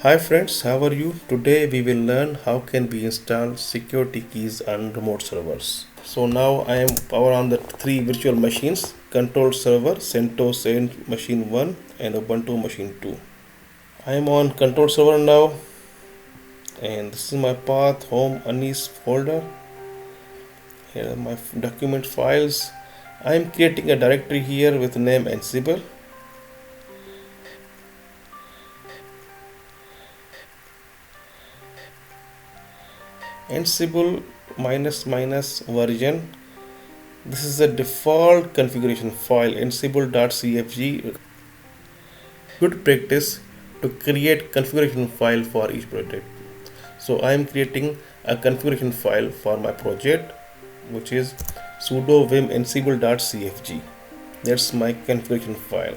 Hi friends, how are you? Today we will learn how can we install security keys on remote servers. So now I am power on the three virtual machines, control server, CentOS and machine 1 and Ubuntu machine 2. I am on control server now and this is my path home unis folder. Here are my document files. I am creating a directory here with name Ansible. Ansible minus minus version. This is the default configuration file ansible.cfg. Good practice to create configuration file for each project. So I am creating a configuration file for my project which is sudo vim ansible.cfg. That's my configuration file.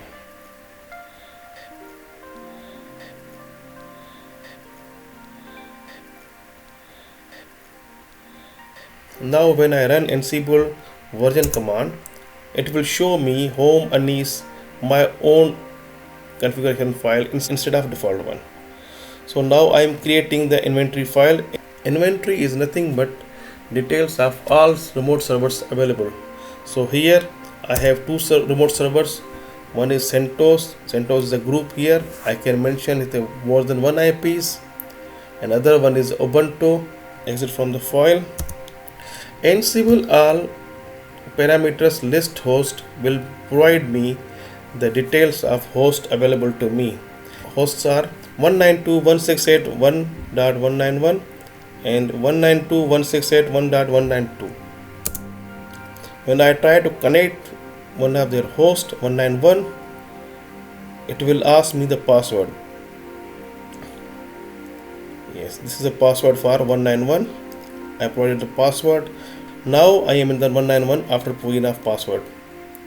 Now when I run ansible version command, it will show me home unis my own configuration file instead of default one. So now I am creating the inventory file. Inventory is nothing but details of all remote servers available. So here I have two remote servers. One is CentOS. CentOS is a group here. I can mention it more than one IPs. Another one is Ubuntu. Exit from the file. Ansible all parameters list host will provide me the details of host available to me. Hosts are 192.168.1.191 and 192.168.1.192. When I try to connect one of their host 191, it will ask me the password. Yes, this is the password for 191. I provided the password. Now I am in the 191 after putting of password.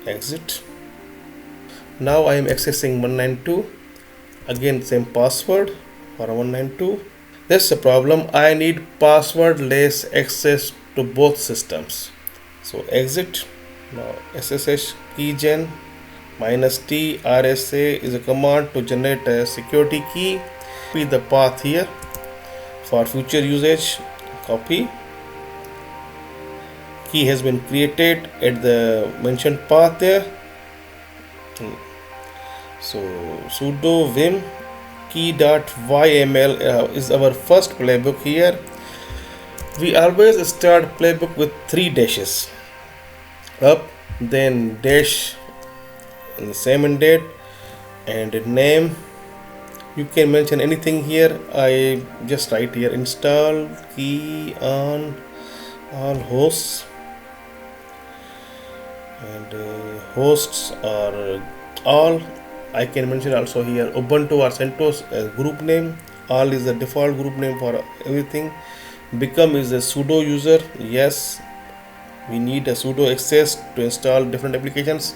Exit. Now I am accessing 192. Again same password for 192. That's the problem. I need passwordless access to both systems. So exit. Now SSH keygen -t RSA is a command to generate a security key. Copy the path here for future usage. Copy. Key has been created at the mentioned path there. So sudo vim key.yml is our first playbook here. We always start playbook with 3 dashes, up, then dash in the same indent and name. You can mention anything here. I just write here install key on all hosts, and hosts are all. I can mention also here Ubuntu or CentOS group name. All is the default group name for everything. Become is a sudo user. Yes, we need a sudo access to install different applications.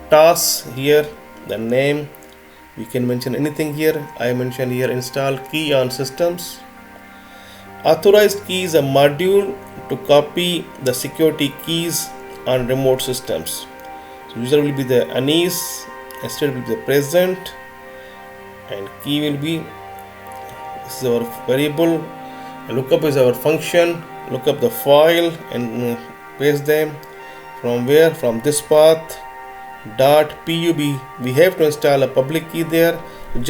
Tasks here, the name. We can mention anything here. I mention here install key on systems. Authorized key is a module to copy the security keys on remote systems. So user will be the unis, state will be the present, and key will be, this is our variable. Lookup is our function. Look up the file and paste them from where, from this path .pub. We have to install a public key there.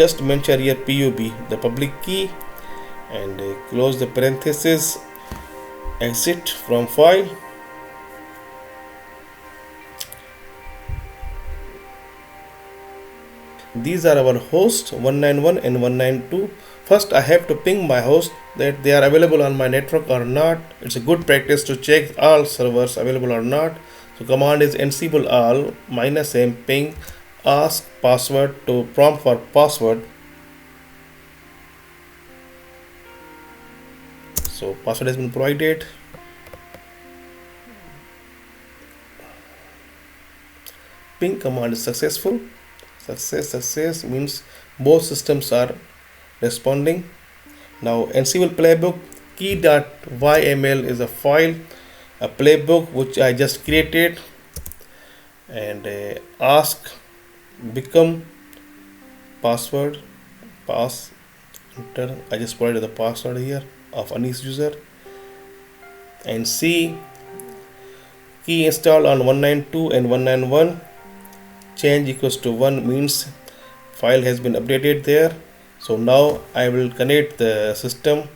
Just mention here pub, the public key, and close the parenthesis. Exit from file. These are our hosts 191 and 192. First I have to ping my host that they are available on my network or not. It's a good practice to check all servers available or not. So command is ansible all -m ping ask password to prompt for password. So password has been provided. Ping command is successful. Success means both systems are responding. Now Ansible playbook key.yml is a file, a playbook which I just created, and ask become password pass enter. I just provided the password here of Anis user, and see key installed on 192 and 191. Change equals to 1 means file has been updated there. So now I will connect the system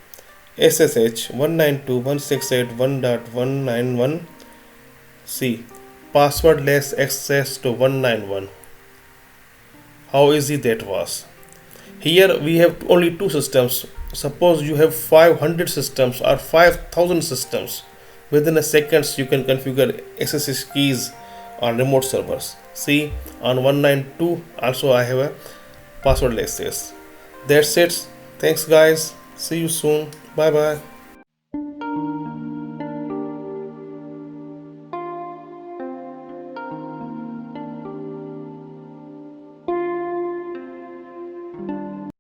SSH 192.168.1.191. See, passwordless access to 191. How easy that was. Here we have only two systems. Suppose you have 500 systems or 5000 systems. Within a seconds you can configure SSH keys on remote servers. See, on 192 also I have a passwordless access. That's it. Thanks guys. See you soon. Bye bye.